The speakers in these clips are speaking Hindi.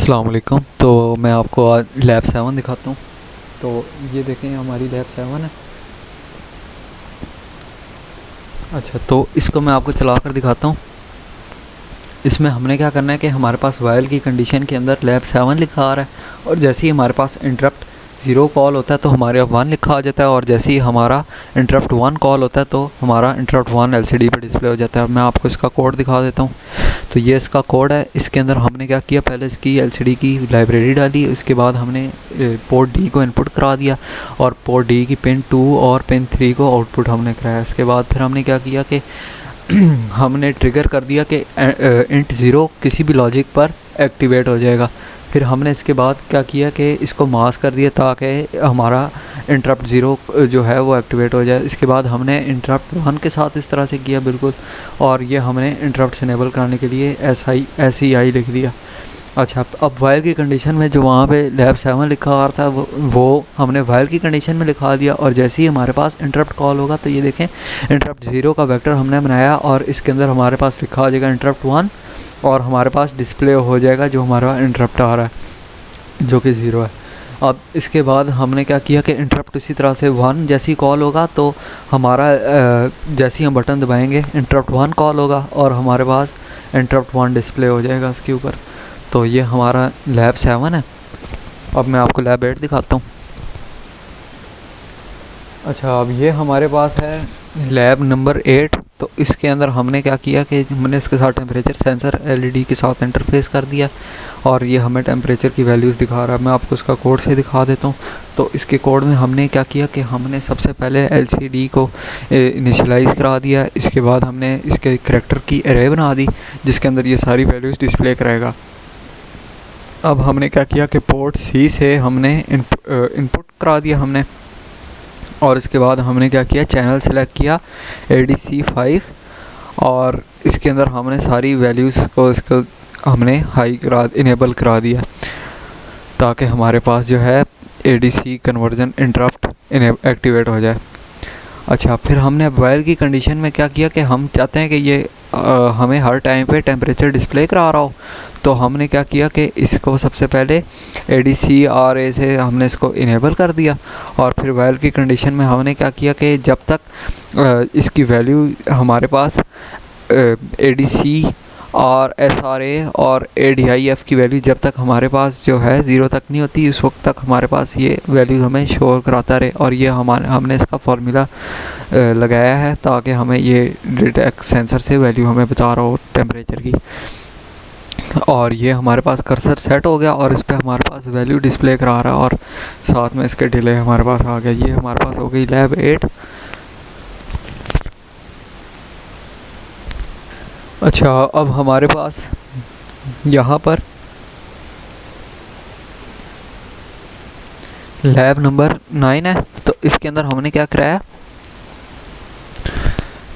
अस्सलाम वालेकुम। तो मैं आपको आज लैब 7 दिखाता हूँ। तो ये देखें हमारी लैब 7 है। अच्छा, तो इसको मैं आपको चला कर दिखाता हूँ। इसमें हमने क्या करना है कि हमारे पास वाइल की कंडीशन के अंदर लैब 7 लिखा आ रहा है, और जैसे ही हमारे पास इंटरप्ट 0 कॉल होता है तो हमारे 1 लिखा आ जाता है, और जैसे ही हमारा इंटरप्ट 1 कॉल होता है तो हमारा इंटरप्ट 1 एलसीडी पे डिस्प्ले हो जाता है। मैं आपको इसका कोड दिखा देता हूँ। तो ये इसका कोड है। इसके अंदर हमने क्या किया, पहले इसकी एलसीडी की लाइब्रेरी डाली, उसके बाद हमने पोर्ट डी को इनपुट करा दिया, और पोर्ट डी की पिन 2 और पिन 3 को आउटपुट हमने कराया। इसके बाद फिर हमने क्या किया कि हमने ट्रिगर कर दिया कि इंट 0 किसी भी लॉजिक पर एक्टिवेट हो जाएगा। फिर हमने इसके बाद क्या किया कि इसको मास्क कर दिया ताकि हमारा इंटरप्ट 0 जो है वो एक्टिवेट हो जाए। इसके बाद हमने इंटरप्ट 1 के साथ इस तरह से किया बिल्कुल, और ये हमने इंटरप्ट इनेबल कराने के लिए SI लिख दिया। अच्छा, अब वाइल की कंडीशन में जो वहाँ पे लैब 7 लिखा हुआ था वो हमने वाइल की कंडीशन में लिखा दिया, और जैसे ही हमारे पास इंटरप्ट कॉल होगा तो ये देखें इंटरप्ट 0 का वेक्टर हमने बनाया, और इसके अंदर हमारे पास लिखा हो जाएगा इंटरप्ट 1, और हमारे पास डिस्प्ले हो जाएगा जो हमारा इंटरप्ट आ रहा है जो कि 0 है। अब इसके बाद हमने क्या किया कि इंटरप्ट इसी तरह से 1 जैसी कॉल होगा तो हमारा जैसे ही हम बटन दबाएंगे इंटरप्ट 1 कॉल होगा, और हमारे पास इंटरप्ट 1 डिस्प्ले हो जाएगा इसके ऊपर। तो ये हमारा लैब 7 है। अब मैं आपको लैब 8 दिखाता हूँ। अच्छा, अब ये हमारे पास है लैब नंबर 8। तो इसके अंदर हमने क्या किया कि हमने इसके साथ टेम्परेचर सेंसर एलईडी के साथ इंटरफेस कर दिया, और ये हमें टेम्परेचर की वैल्यूज़ दिखा रहा है। मैं आपको इसका कोड से दिखा देता हूँ। तो इसके कोड में हमने क्या किया कि हमने सबसे पहले एलसीडी को इनिशियलाइज़ करा दिया। इसके बाद हमने इसके करैक्टर की एरे बना दी जिसके अंदर ये सारी वैल्यूज़ डिस्प्ले कराएगा। अब हमने क्या किया कि पोर्ट सी से हमने इनपुट करा दिया हमने, और इसके बाद हमने क्या किया, चैनल सेलेक्ट किया ADC 5, और इसके अंदर हमने सारी वैल्यूज़ को इसको हमने इनेबल करा दिया ताकि हमारे पास जो है ADC कन्वर्जन इंटरप्ट एक्टिवेट हो जाए। अच्छा, फिर हमने वाइल की कंडीशन में क्या किया कि हम चाहते हैं कि ये हमें हर टाइम पे टेम्परेचर डिस्प्ले करा रहा हो। तो हमने क्या किया कि इसको सबसे पहले ADC RA से हमने इसको इनेबल कर दिया, और फिर वाइल की कंडीशन में हमने क्या किया कि जब तक इसकी वैल्यू हमारे पास ADC और SRA और ADIF की वैल्यू जब तक हमारे पास जो है 0 तक नहीं होती, उस वक्त तक हमारे पास ये वैल्यू हमें शोर कराता रहे। और ये हमने इसका फार्मूला लगाया है ताकि हमें ये डिटेक्ट सेंसर से वैल्यू हमें बता रहा हो टेम्परेचर की। और ये हमारे पास कर्सर सेट हो गया, और इस पर हमारे पास वैल्यू डिस्प्ले करा रहा है, और साथ में इसके डिले हमारे पास आ गया। ये हमारे पास हो गई लैब 8। अच्छा, अब हमारे पास यहाँ पर लैब नंबर 9 है। तो इसके अंदर हमने क्या कराया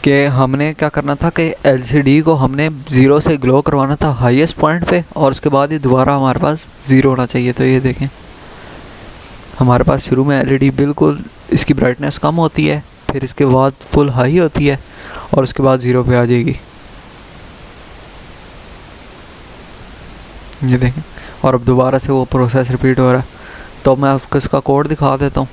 कि हमने क्या करना था कि एलसीडी को हमने 0 से ग्लो करवाना था हाईएस्ट पॉइंट पे, और उसके बाद ये दोबारा हमारे पास 0 होना चाहिए। तो ये देखें हमारे पास शुरू में एलईडी बिल्कुल इसकी ब्राइटनेस कम होती है, फिर इसके बाद फुल हाई होती है, और उसके बाद 0 पे आ जाएगी। ये देखें, और अब दोबारा से वो प्रोसेस रिपीट हो रहा है। तो मैं आपको इसका कोड दिखा देता हूँ।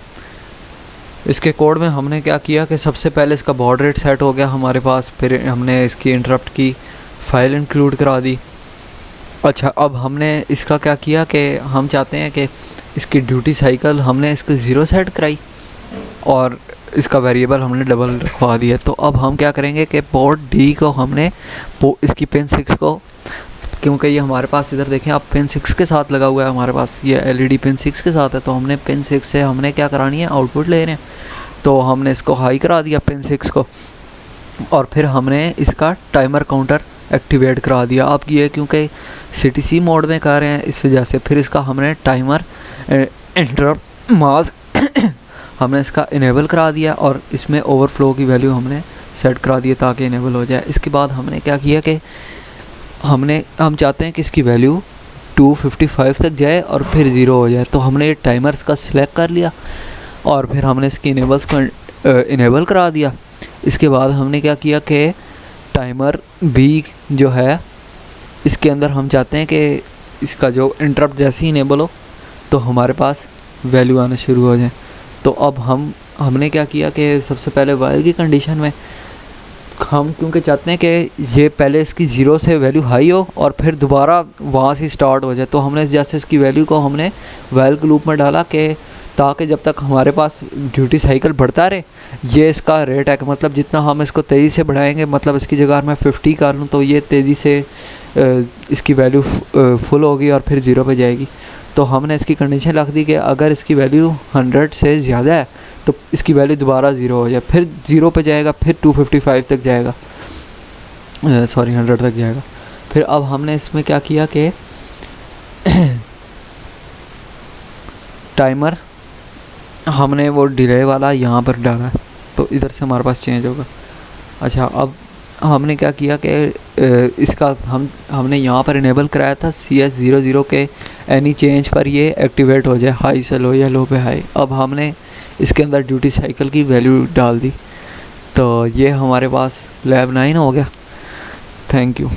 इसके कोड में हमने क्या किया कि सबसे पहले इसका बॉड रेट सेट हो गया हमारे पास, फिर हमने इसकी इंटरप्ट की फ़ाइल इंक्लूड करा दी। अच्छा, अब हमने इसका क्या किया कि हम चाहते हैं कि इसकी ड्यूटी साइकिल हमने इसको 0 सेट कराई, और इसका वेरिएबल हमने डबल रखवा दिया। तो अब हम क्या करेंगे कि पोर्ट डी को हमने इसकी पिन 6 को, क्योंकि ये हमारे पास इधर देखें आप पिन 6 के साथ लगा हुआ है, हमारे पास ये एलईडी पिन 6 के साथ है। तो हमने पिन 6 से हमने क्या करानी है, आउटपुट ले रहे हैं। तो हमने इसको हाई करा दिया पिन 6 को, और फिर हमने इसका टाइमर काउंटर एक्टिवेट करा दिया। अब ये क्योंकि CTC मोड में कर रहे हैं इस वजह से फिर इसका हमने टाइमर इंटरप्ट मास्क हमने इसका इनेबल करा दिया, और इसमें ओवरफ्लो की वैल्यू हमने सेट करा दी ताकि इनेबल हो जाए। इसके बाद हमने क्या किया कि हम चाहते हैं कि इसकी वैल्यू 255 तक जाए और फिर 0 हो जाए। तो हमने ये टाइमर्स का सिलेक्ट कर लिया, और फिर हमने इसकी इनेबल्स को इनेबल करा दिया। इसके बाद हमने क्या किया कि टाइमर B जो है इसके अंदर हम चाहते हैं कि इसका जो इंटरप्ट जैसे ही इनेबल हो तो हमारे पास वैल्यू आना शुरू हो जाए। तो अब हमने क्या किया कि सबसे पहले वाइल की कंडीशन में हम क्योंकि चाहते हैं कि ये पहले इसकी ज़ीरो से वैल्यू हाई हो और फिर दोबारा वहाँ से स्टार्ट हो जाए, तो हमने जैसे इसकी वैल्यू को हमने वाइल के लूप में डाला कि ताकि जब तक हमारे पास ड्यूटी साइकिल बढ़ता रहे, ये इसका रेट है कि मतलब जितना हम इसको तेज़ी से बढ़ाएंगे, मतलब इसकी जगह मैं 50 कर लूँ तो ये तेज़ी से इसकी वैल्यू फुल होगी और फिर ज़ीरो पे जाएगी। तो हमने इसकी कंडीशन रख दी कि अगर इसकी वैल्यू 100 से ज़्यादा है तो इसकी वैल्यू दोबारा ज़ीरो हो जाए, फिर ज़ीरो पे जाएगा, फिर 255 तक जाएगा, सॉरी 100 तक जाएगा। फिर अब हमने इसमें क्या किया कि टाइमर हमने वो डिले वाला यहाँ पर डाला है, तो इधर से हमारे पास चेंज होगा। अच्छा, अब हमने क्या किया कि इसका हमने यहाँ पर इनेबल कराया था CS00 के एनी चेंज पर ये एक्टिवेट हो जाए, हाई से लो या लो पे हाई। अब हमने इसके अंदर ड्यूटी साइकिल की वैल्यू डाल दी, तो ये हमारे पास लैब 9 हो गया। Thank you.